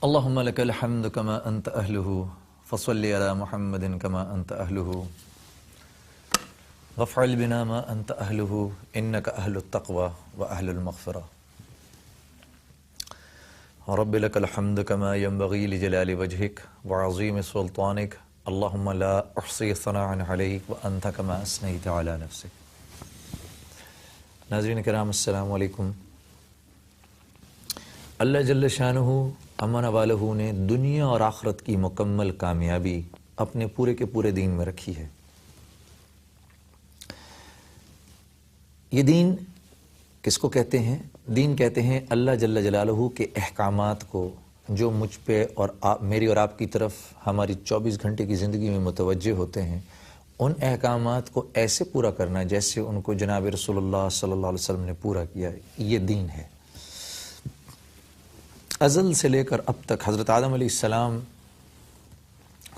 اللهم لك الحمد كما أنت أهله فصل على محمد كما أنت أهله وافعل بنا ما أنت أهله إنك أهل التقوى وأهل المغفرة. رب لك الحمد كما ينبغي لجلال وجهك وعظيم سلطانك اللهم لا أحصي ثناء عليك وأنت كما أثنيت على نفسك. ناظرین کرام السلام علیکم. اللہ جل شانہ امن والہ نے دنیا اور آخرت کی مکمل کامیابی اپنے پورے کے پورے دین میں رکھی ہے. یہ دین کس کو کہتے ہیں؟ دین کہتے ہیں اللہ جل جلالہ کے احکامات کو جو مجھ پہ اور میری اور آپ کی طرف ہماری 24 گھنٹے کی زندگی میں متوجہ ہوتے ہیں، ان احکامات کو ایسے پورا کرنا جیسے ان کو جناب رسول اللہ صلی اللہ علیہ وسلم نے پورا کیا. یہ دین ہے. ازل سے لے کر اب تک، حضرت آدم علیہ السلام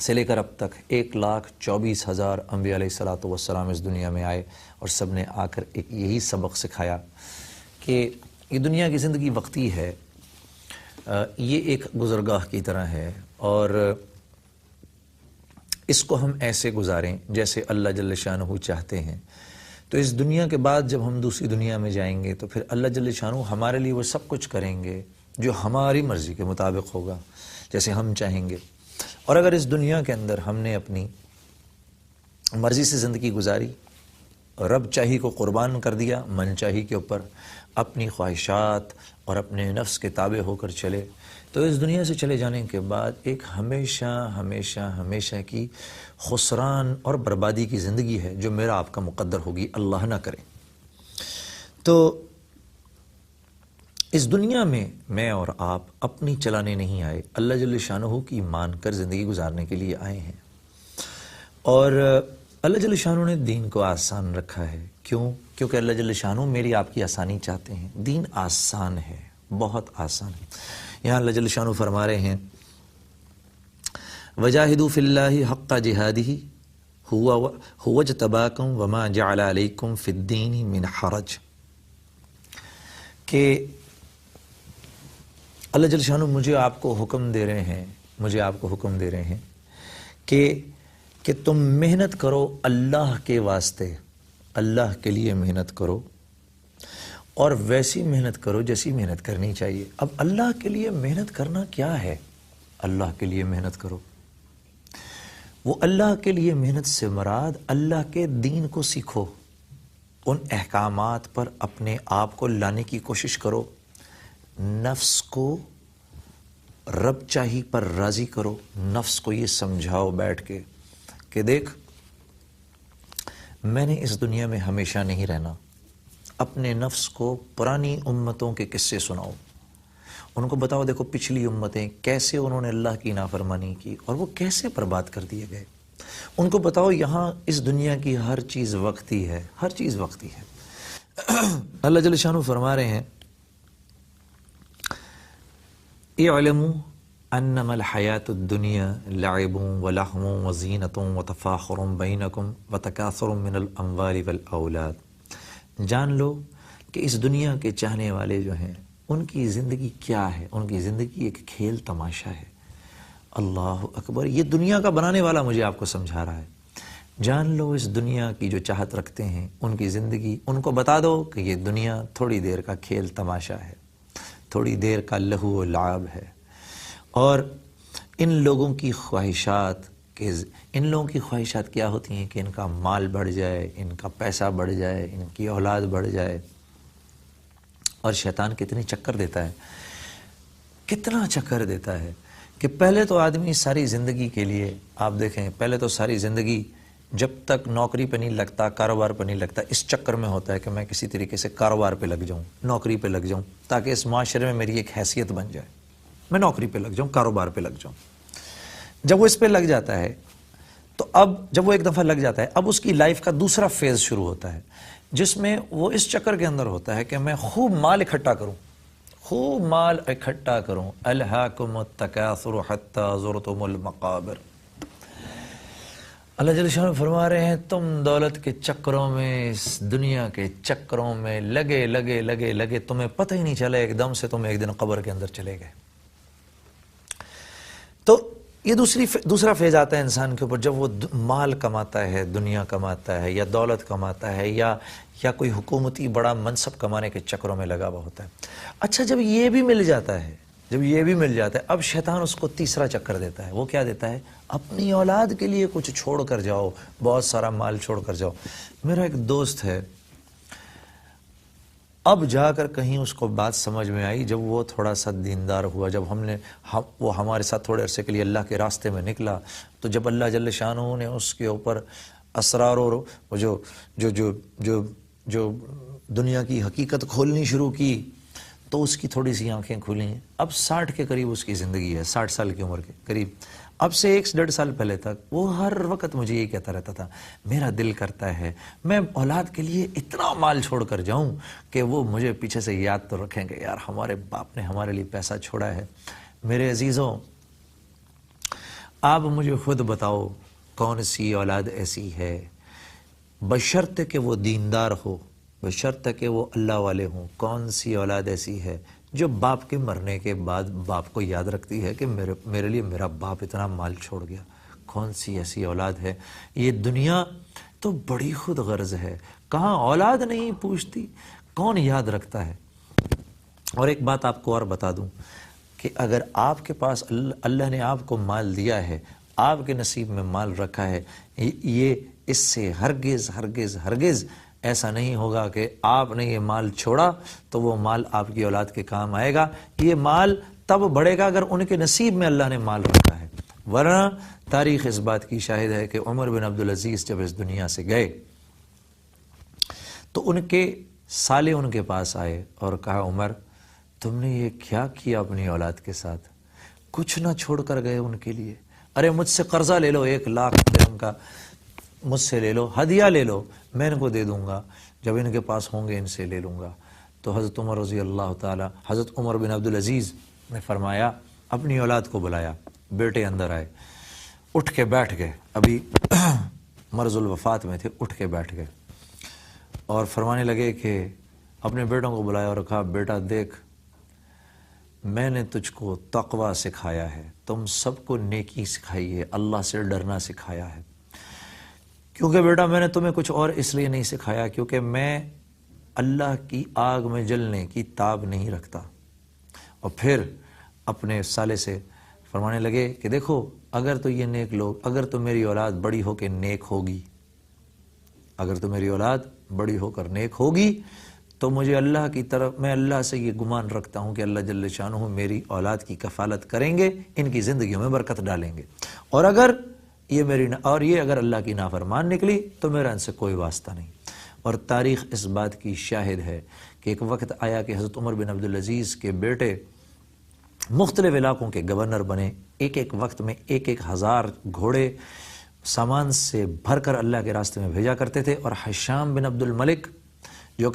سے لے کر اب تک 1,24,000 انبیاء علیہ الصلوۃ والسلام اس دنیا میں آئے اور سب نے آ کر ایک یہی سبق سکھایا کہ یہ دنیا کی زندگی وقتی ہے، یہ ایک گزرگاہ کی طرح ہے اور اس کو ہم ایسے گزاریں جیسے اللہ جل شانہ چاہتے ہیں. تو اس دنیا کے بعد جب ہم دوسری دنیا میں جائیں گے تو پھر اللہ جل شانہ ہمارے لیے وہ سب کچھ کریں گے جو ہماری مرضی کے مطابق ہوگا، جیسے ہم چاہیں گے. اور اگر اس دنیا کے اندر ہم نے اپنی مرضی سے زندگی گزاری، رب چاہی کو قربان کر دیا من چاہی کے اوپر، اپنی خواہشات اور اپنے نفس کے تابع ہو کر چلے، تو اس دنیا سے چلے جانے کے بعد ایک ہمیشہ ہمیشہ ہمیشہ کی خسران اور بربادی کی زندگی ہے جو میرا آپ کا مقدر ہوگی، اللہ نہ کرے. تو اس دنیا میں اور آپ اپنی چلانے نہیں آئے، اللہ جل شانہ کی مان کر زندگی گزارنے کے لیے آئے ہیں. اور اللہ جل شانہ نے دین کو آسان رکھا ہے. کیوں؟ کیونکہ اللہ جل شانہ میری آپ کی آسانی چاہتے ہیں. دین آسان ہے، بہت آسان ہے. یہاں اللہ جل شانہ فرما رہے ہیں وَجَاهِدُوا فِي اللَّهِ حَقَّ جِهَادِهِ هُوَ اجْتَبَاكُمْ وَمَا جَعَلَ عَلَيْكُمْ فِي الدِّينِ مِنْ حَرَجٍ. کہ اللہ جل شانہ مجھے آپ کو حکم دے رہے ہیں کہ تم محنت کرو اللہ کے واسطے، اللہ کے لیے محنت کرو اور ویسی محنت کرو جیسی محنت کرنی چاہیے. اب اللہ کے لیے محنت کرنا کیا ہے؟ اللہ کے لیے محنت کرو. وہ اللہ کے لیے محنت سے مراد اللہ کے دین کو سیکھو، ان احکامات پر اپنے آپ کو لانے کی کوشش کرو، نفس کو رب چاہی پر راضی کرو. نفس کو یہ سمجھاؤ بیٹھ کے کہ دیکھ میں نے اس دنیا میں ہمیشہ نہیں رہنا. اپنے نفس کو پرانی امتوں کے قصے سناؤ، ان کو بتاؤ دیکھو پچھلی امتیں کیسے انہوں نے اللہ کی نافرمانی کی اور وہ کیسے برباد کر دیے گئے. ان کو بتاؤ یہاں اس دنیا کی ہر چیز وقتی ہے، ہر چیز وقتی ہے. اللہ جل شانہ فرما رہے ہیں اعلموا انما الحیات الدنیا لعب ولہو وزینۃ وتفاخر بینکم وتکاثر من الاموال والاولاد. جان لو کہ اس دنیا کے چاہنے والے جو ہیں ان کی زندگی کیا ہے؟ ان کی زندگی ایک کھیل تماشا ہے. اللہ اکبر. یہ دنیا کا بنانے والا مجھے آپ کو سمجھا رہا ہے. جان لو اس دنیا کی جو چاہت رکھتے ہیں ان کی زندگی، ان کو بتا دو کہ یہ دنیا تھوڑی دیر کا کھیل تماشا ہے، تھوڑی دیر کا لہو و لعب ہے. اور ان لوگوں کی خواہشات کیا ہوتی ہیں کہ ان کا مال بڑھ جائے، ان کا پیسہ بڑھ جائے، ان کی اولاد بڑھ جائے. اور شیطان کتنا چکر دیتا ہے کہ پہلے تو آدمی ساری زندگی کے لیے، آپ دیکھیں پہلے تو ساری زندگی جب تک نوکری پہ نہیں لگتا، کاروبار پہ نہیں لگتا، اس چکر میں ہوتا ہے کہ میں کسی طریقے سے کاروبار پہ لگ جاؤں، نوکری پہ لگ جاؤں تاکہ اس معاشرے میں میری ایک حیثیت بن جائے. میں نوکری پہ لگ جاؤں، کاروبار پہ لگ جاؤں. جب وہ اس پہ لگ جاتا ہے تو اب جب وہ ایک دفعہ لگ جاتا ہے، اب اس کی لائف کا دوسرا فیز شروع ہوتا ہے جس میں وہ اس چکر کے اندر ہوتا ہے کہ میں خوب مال اکٹھا کروں. الہاکم التکاثر حتی زرتم المقابر. اللہ جل شانہ فرما رہے ہیں تم دولت کے چکروں میں، اس دنیا کے چکروں میں لگے تمہیں پتہ ہی نہیں چلا، ایک دم سے تم ایک دن قبر کے اندر چلے گئے. تو یہ دوسرا فیز آتا ہے انسان کے اوپر جب وہ مال کماتا ہے، دنیا کماتا ہے، یا دولت کماتا ہے، یا کوئی حکومتی بڑا منصب کمانے کے چکروں میں لگا ہوا ہوتا ہے۔ اچھا جب یہ بھی مل جاتا ہے، اب شیطان اس کو تیسرا چکر دیتا ہے۔ وہ کیا دیتا ہے؟ اپنی اولاد کے لیے کچھ چھوڑ کر جاؤ، بہت سارا مال چھوڑ کر جاؤ۔ میرا ایک دوست ہے، اب جا کر کہیں اس کو بات سمجھ میں آئی جب وہ تھوڑا سا دیندار ہوا، جب وہ ہمارے ساتھ تھوڑے عرصے کے لیے اللہ کے راستے میں نکلا، تو جب اللہ جل شانہ نے اس کے اوپر اسرار اور جو دنیا کی حقیقت کھولنی شروع کی تو اس کی تھوڑی سی آنکھیں کھلی ہیں۔ اب 60 کے قریب اس کی زندگی ہے، 60 سال کی عمر کے قریب۔ اب سے 1-1.5 سال پہلے تک وہ ہر وقت مجھے یہ کہتا رہتا تھا، میرا دل کرتا ہے میں اولاد کے لیے اتنا مال چھوڑ کر جاؤں کہ وہ مجھے پیچھے سے یاد تو رکھیں کہ یار ہمارے باپ نے ہمارے لیے پیسہ چھوڑا ہے۔ میرے عزیزوں، آپ مجھے خود بتاؤ کون سی اولاد ایسی ہے، بشرط کہ وہ دیندار ہو، بشرط کہ وہ اللہ والے ہوں، کون سی اولاد ایسی ہے جو باپ کے مرنے کے بعد باپ کو یاد رکھتی ہے کہ میرے لیے میرا باپ اتنا مال چھوڑ گیا؟ کون سی ایسی اولاد ہے؟ یہ دنیا تو بڑی خود غرض ہے، کہاں اولاد نہیں پوچھتی، کون یاد رکھتا ہے؟ اور ایک بات آپ کو اور بتا دوں کہ اگر آپ کے پاس اللہ نے آپ کو مال دیا ہے، آپ کے نصیب میں مال رکھا ہے، یہ اس سے ہرگز ہرگز ہرگز ایسا نہیں ہوگا کہ آپ نے یہ مال چھوڑا تو وہ مال آپ کی اولاد کے کام آئے گا۔ یہ مال تب بڑھے گا اگر ان کے نصیب میں اللہ نے مال رکھا ہے، ورنہ تاریخ اس بات کی شاہد ہے کہ عمر بن عبدالعزیز جب اس دنیا سے گئے تو ان کے سالے ان کے پاس آئے اور کہا، عمر تم نے یہ کیا کیا اپنی اولاد کے ساتھ؟ کچھ نہ چھوڑ کر گئے ان کے لیے۔ ارے مجھ سے قرضہ لے لو، 1 لاکھ درہم کا مجھ سے لے لو، ہدیہ لے لو، میں ان کو دے دوں گا، جب ان کے پاس ہوں گے ان سے لے لوں گا۔ تو حضرت عمر رضی اللہ تعالی، حضرت عمر بن عبدالعزیز نے فرمایا، اپنی اولاد کو بلایا، بیٹے اندر آئے، اٹھ کے بیٹھ گئے، ابھی مرض الوفات میں تھے، اٹھ کے بیٹھ گئے اور فرمانے لگے کہ اپنے بیٹوں کو بلایا اور کہا، بیٹا دیکھ، میں نے تجھ کو تقوی سکھایا ہے، تم سب کو نیکی سکھائی ہے، اللہ سے ڈرنا سکھایا ہے، کیونکہ بیٹا میں نے تمہیں کچھ اور اس لیے نہیں سکھایا کیونکہ میں اللہ کی آگ میں جلنے کی تاب نہیں رکھتا۔ اور پھر اپنے سالے سے فرمانے لگے کہ دیکھو، اگر تو یہ نیک لوگ، اگر تو میری اولاد بڑی ہو کے نیک ہوگی، اگر تو میری اولاد بڑی ہو کر نیک ہوگی تو مجھے اللہ کی طرف، میں اللہ سے یہ گمان رکھتا ہوں کہ اللہ جل شانہ میری اولاد کی کفالت کریں گے، ان کی زندگیوں میں برکت ڈالیں گے، اور یہ اگر اللہ کی نافرمان نکلی تو میرا ان سے کوئی واسطہ نہیں۔ اور تاریخ اس بات کی شاہد ہے کہ ایک وقت آیا کہ حضرت عمر بن عبدالعزیز کے بیٹے مختلف علاقوں کے گورنر بنے، ایک وقت میں 1,000 گھوڑے سامان سے بھر کر اللہ کے راستے میں بھیجا کرتے تھے، اور حشام بن عبد الملک جو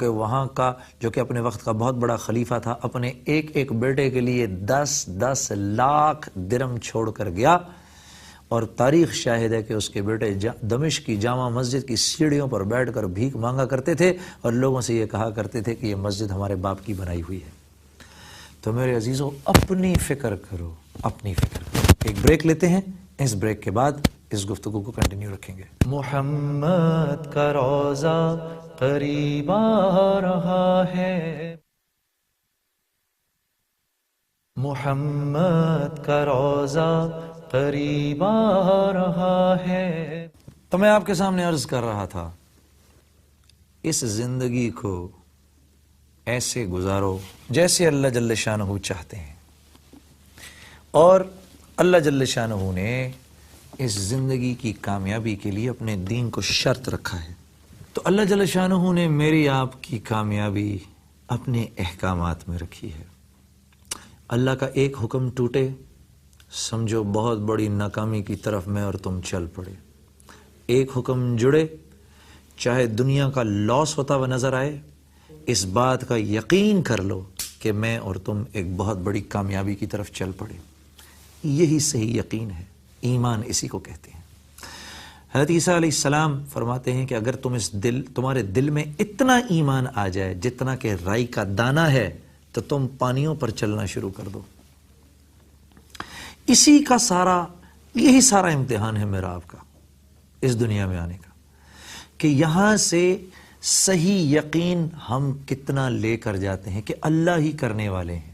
کہ اپنے وقت کا بہت بڑا خلیفہ تھا، اپنے ایک بیٹے کے لیے 10 لاکھ درہم چھوڑ کر گیا، اور تاریخ شاہد ہے کہ اس کے بیٹے دمشق کی جامع مسجد کی سیڑھیوں پر بیٹھ کر بھیک مانگا کرتے تھے اور لوگوں سے یہ کہا کرتے تھے کہ یہ مسجد ہمارے باپ کی بنائی ہوئی ہے۔ تو میرے عزیزوں، اپنی فکر کرو، اپنی فکر کرو۔ ایک بریک لیتے ہیں، اس بریک کے بعد اس گفتگو کو کنٹینیو رکھیں گے۔ محمد کا روزہ قریب آ رہا ہے، محمد کا روزہ قریب آ رہا ہے۔ تو میں آپ کے سامنے عرض کر رہا تھا، اس زندگی کو ایسے گزارو جیسے اللہ جل شانہ چاہتے ہیں، اور اللہ جل شانہ نے اس زندگی کی کامیابی کے لیے اپنے دین کو شرط رکھا ہے۔ تو اللہ جل شانہ نے میری آپ کی کامیابی اپنے احکامات میں رکھی ہے۔ اللہ کا ایک حکم ٹوٹے، سمجھو بہت بڑی ناکامی کی طرف میں اور تم چل پڑے۔ ایک حکم جڑے، چاہے دنیا کا لاس ہوتا ہوا نظر آئے، اس بات کا یقین کر لو کہ میں اور تم ایک بہت بڑی کامیابی کی طرف چل پڑے۔ یہی صحیح یقین ہے، ایمان اسی کو کہتے ہیں۔ حضرت عیسیٰ علیہ السلام فرماتے ہیں کہ اگر تمہارے دل میں اتنا ایمان آ جائے جتنا کہ رائی کا دانہ ہے تو تم پانیوں پر چلنا شروع کر دو۔ اسی کا یہی سارا امتحان ہے میرا آپ کا اس دنیا میں آنے کا، کہ یہاں سے صحیح یقین ہم کتنا لے کر جاتے ہیں کہ اللہ ہی کرنے والے ہیں۔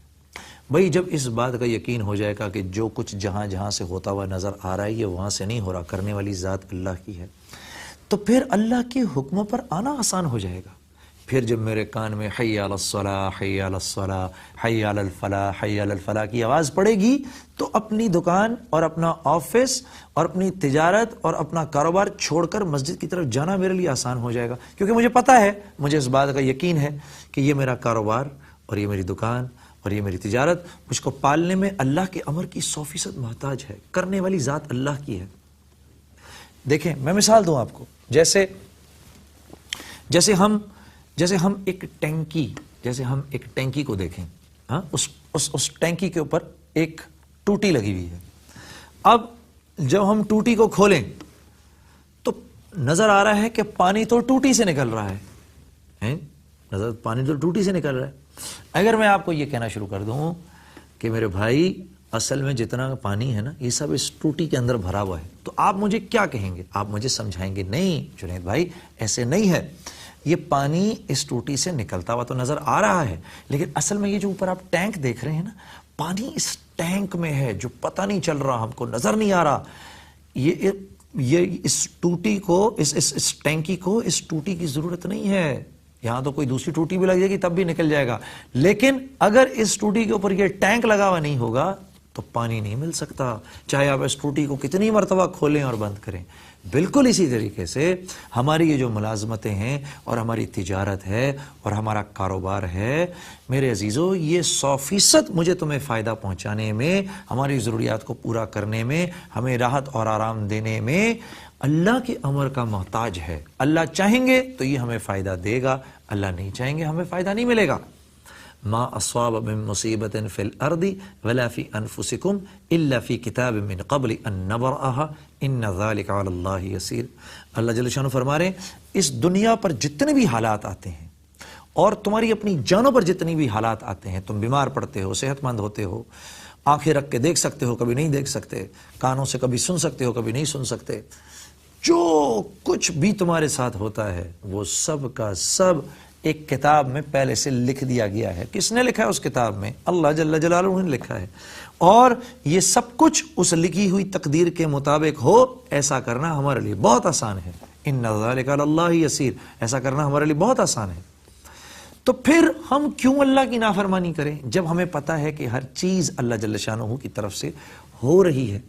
بھئی جب اس بات کا یقین ہو جائے گا کہ جو کچھ جہاں جہاں سے ہوتا ہوا نظر آ رہا ہے یہ وہاں سے نہیں ہو رہا، کرنے والی ذات اللہ کی ہے، تو پھر اللہ کے حکموں پر آنا آسان ہو جائے گا۔ پھر جب میرے کان میں حی علی الصلاۃ، حی علی الصلاۃ، حی علی الفلاح، حی علی الفلاح کی آواز پڑے گی تو اپنی دکان اور اپنا آفس اور اپنی تجارت اور اپنا کاروبار چھوڑ کر مسجد کی طرف جانا میرے لیے آسان ہو جائے گا، کیونکہ مجھے پتا ہے، مجھے اس بات کا یقین ہے کہ یہ میرا کاروبار اور یہ میری دکان اور یہ میری تجارت مجھ کو پالنے میں اللہ کے امر کی 100% محتاج ہے، کرنے والی ذات اللہ کی ہے۔ دیکھیں میں مثال دوں آپ کو، جیسے ہم ایک ٹینکی کو دیکھیں، ہاں اس ٹینکی کے اوپر ایک ٹوٹی لگی ہوئی ہے۔ اب جب ہم ٹوٹی کو کھولیں تو نظر آ رہا ہے کہ پانی تو ٹوٹی سے نکل رہا ہے، پانی تو ٹوٹی سے نکل رہا ہے۔ اگر میں آپ کو یہ کہنا شروع کر دوں کہ میرے بھائی اصل میں جتنا پانی ہے نا یہ سب اس ٹوٹی کے اندر بھرا ہوا ہے، تو آپ مجھے کیا کہیں گے؟ آپ مجھے سمجھائیں گے نہیں جنید بھائی ایسے نہیں ہے، یہ پانی اس ٹوٹی سے نکلتا ہوا تو نظر آ رہا ہے، لیکن اصل میں یہ جو اوپر آپ ٹینک دیکھ رہے ہیں نا، پانی اس ٹینک میں ہے جو پتہ نہیں چل رہا، ہم کو نظر نہیں آ رہا۔ یہ اس ٹوٹی کو اس ٹینکی کو اس ٹوٹی کی ضرورت نہیں ہے، یہاں تو کوئی دوسری ٹوٹی بھی لگ جائے گی تب بھی نکل جائے گا، لیکن اگر اس ٹوٹی کے اوپر یہ ٹینک لگا ہوا نہیں ہوگا تو پانی نہیں مل سکتا، چاہے آپ اس ٹوٹی کو کتنی مرتبہ کھولیں اور بند کریں۔ بالکل اسی طریقے سے ہماری یہ جو ملازمتیں ہیں اور ہماری تجارت ہے اور ہمارا کاروبار ہے، میرے عزیزو، یہ 100% مجھے تمہیں فائدہ پہنچانے میں، ہماری ضروریات کو پورا کرنے میں، ہمیں راحت اور آرام دینے میں اللہ کے امر کا محتاج ہے۔ اللہ چاہیں گے تو یہ ہمیں فائدہ دے گا، اللہ نہیں چاہیں گے ہمیں فائدہ نہیں ملے گا۔ ما اصاب من مصیبت فی الارض ولا فی انفسکم الا فی کتاب من قبل ان نبرأها ان ذلک علی اللہ یسیر۔ اللہ جل شانہ فرما رہے ہیں اس دنیا پر جتنے بھی حالات آتے ہیں اور تمہاری اپنی جانوں پر جتنی بھی حالات آتے ہیں، تم بیمار پڑتے ہو، صحت مند ہوتے ہو، آنکھیں رکھ کے دیکھ سکتے ہو، کبھی نہیں دیکھ سکتے، کانوں سے کبھی سن سکتے ہو، کبھی نہیں سن سکتے، جو کچھ بھی تمہارے ساتھ ہوتا ہے وہ سب کا سب ایک کتاب میں پہلے سے لکھ دیا گیا ہے۔ کس نے لکھا ہے اس کتاب میں؟ اللہ جل جلالہ نے لکھا ہے، اور یہ سب کچھ اس لکھی ہوئی تقدیر کے مطابق ہو، ایسا کرنا ہمارے لیے بہت آسان ہے۔ ان ذالک علی اللہ یسیر، ایسا کرنا ہمارے لیے بہت آسان ہے۔ تو پھر ہم کیوں اللہ کی نافرمانی کریں جب ہمیں پتہ ہے کہ ہر چیز اللہ جل شانہ کی طرف سے ہو رہی ہے؟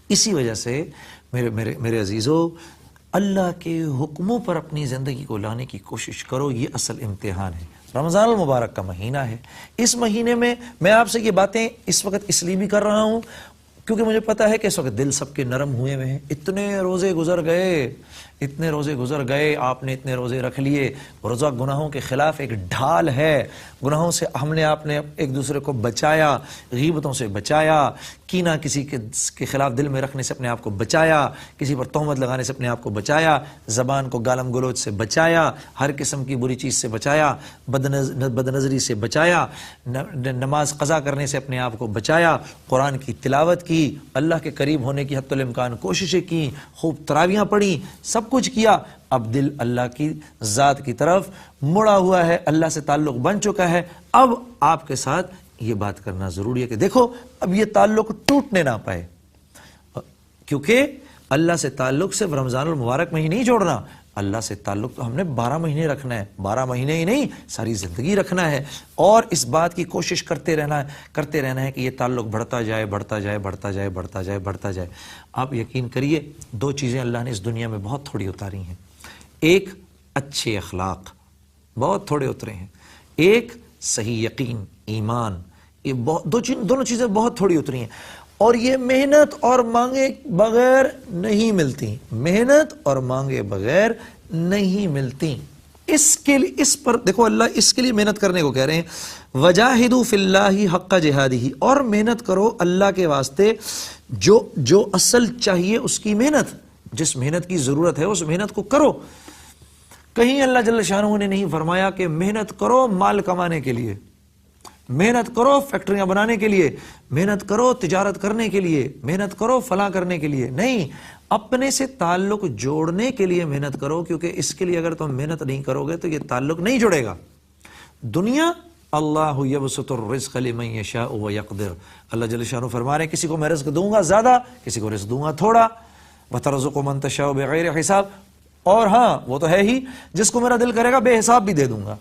اسی وجہ سے میرے عزیزو، اللہ کے حکموں پر اپنی زندگی کو لانے کی کوشش کرو، یہ اصل امتحان ہے۔ رمضان المبارک کا مہینہ ہے، اس مہینے میں آپ سے یہ باتیں اس وقت اس لیے بھی کر رہا ہوں کیونکہ مجھے پتا ہے کہ اس وقت دل سب کے نرم ہوئے ہوئے ہیں، اتنے روزے گزر گئے، آپ نے اتنے روزے رکھ لیے۔ روزہ گناہوں کے خلاف ایک ڈھال ہے، گناہوں سے آپ نے ایک دوسرے کو بچایا، غیبتوں سے بچایا، کینہ کسی کے خلاف دل میں رکھنے سے اپنے آپ کو بچایا، کسی پر تہمت لگانے سے اپنے آپ کو بچایا، زبان کو گالم گلوچ سے بچایا، ہر قسم کی بری چیز سے بچایا، بد نظری سے بچایا، نماز قضا کرنے سے اپنے آپ کو بچایا، قرآن کی تلاوت کی، اللہ کے قریب ہونے کی حتی الامکان کوششیں کی، خوب تراویحاں پڑھی، سب کچھ کیا۔ اب دل اللہ کی ذات کی طرف مڑا ہوا ہے، اللہ سے تعلق بن چکا ہے۔ اب آپ کے ساتھ یہ بات کرنا ضروری ہے کہ دیکھو اب یہ تعلق ٹوٹنے نہ پائے، کیونکہ اللہ سے تعلق صرف رمضان المبارک میں ہی نہیں جوڑنا، اللہ سے تعلق تو ہم نے 12 مہینے رکھنا ہے، 12 مہینے ہی نہیں ساری زندگی رکھنا ہے، اور اس بات کی کوشش کرتے رہنا ہے کہ یہ تعلق بڑھتا جائے۔ آپ یقین کریے 2 چیزیں اللہ نے اس دنیا میں بہت تھوڑی اتاری ہیں، ایک اچھے اخلاق بہت تھوڑے اترے ہیں، ایک صحیح یقین ایمان، یہ دونوں چیزیں بہت تھوڑی اتری ہیں، اور یہ محنت اور مانگے بغیر نہیں ملتی، محنت اور مانگے بغیر نہیں ملتی۔ اس پر دیکھو اللہ اس کے لیے محنت کرنے کو کہہ رہے ہیں، وجاہدوا فی اللہ حق جہادہ، اور محنت کرو اللہ کے واسطے جو اصل چاہیے اس کی محنت، جس محنت کی ضرورت ہے اس محنت کو کرو۔ کہیں اللہ جل شانہ نے نہیں فرمایا کہ محنت کرو مال کمانے کے لیے، محنت کرو فیکٹریاں بنانے کے لیے، محنت کرو تجارت کرنے کے لیے، محنت کرو فلاں کرنے کے لیے نہیں، اپنے سے تعلق جوڑنے کے لیے محنت کرو، کیونکہ اس کے لیے اگر تم محنت نہیں کرو گے تو یہ تعلق نہیں جڑے گا۔ دنیا اللہ یبسط الرزق لمن یشاء ویقدر، اللہ جل شانہ فرما رہے ہیں کسی کو میں رزق دوں گا زیادہ، کسی کو رزق دوں گا تھوڑا، وترزق من تشاء بغیر حساب، اور ہاں وہ تو ہے ہی جس کو میرا دل کرے گا بے حساب بھی دے دوں گا۔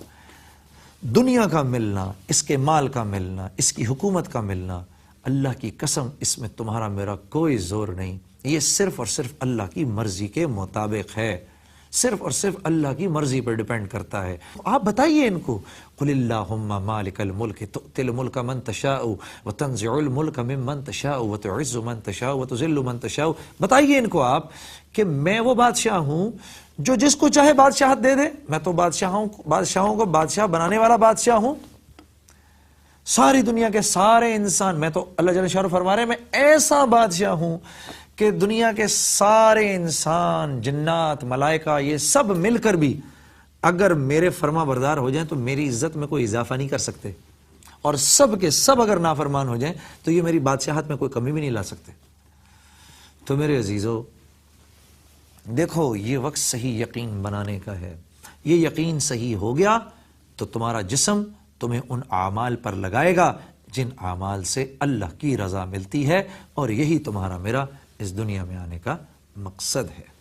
دنیا کا ملنا، اس کے مال کا ملنا، اس کی حکومت کا ملنا، اللہ کی قسم اس میں تمہارا میرا کوئی زور نہیں، یہ صرف اور صرف اللہ کی مرضی کے مطابق ہے، صرف اور صرف اللہ کی مرضی پر ڈیپینڈ کرتا ہے۔ آپ بتائیے ان کو، قل اللہم مالک الملک تؤتی الملک من تشاء وتنزع الملک ممن تشاء وتعز من تشاء وتذل من تشاء، بتائیے ان کو آپ کہ میں وہ بادشاہ ہوں جو جس کو چاہے بادشاہت دے دے، میں تو بادشاہوں کو بادشاہ بنانے والا بادشاہ ہوں، ساری دنیا کے سارے انسان، میں تو اللہ جل شانہ فرما رہے ہیں میں ایسا بادشاہ ہوں کہ دنیا کے سارے انسان، جنات، ملائکہ، یہ سب مل کر بھی اگر میرے فرما بردار ہو جائیں تو میری عزت میں کوئی اضافہ نہیں کر سکتے، اور سب کے سب اگر نافرمان ہو جائیں تو یہ میری بادشاہت میں کوئی کمی بھی نہیں لا سکتے۔ تو میرے عزیزو دیکھو، یہ وقت صحیح یقین بنانے کا ہے، یہ یقین صحیح ہو گیا تو تمہارا جسم تمہیں ان اعمال پر لگائے گا جن اعمال سے اللہ کی رضا ملتی ہے، اور یہی تمہارا میرا اس دنیا میں آنے کا مقصد ہے۔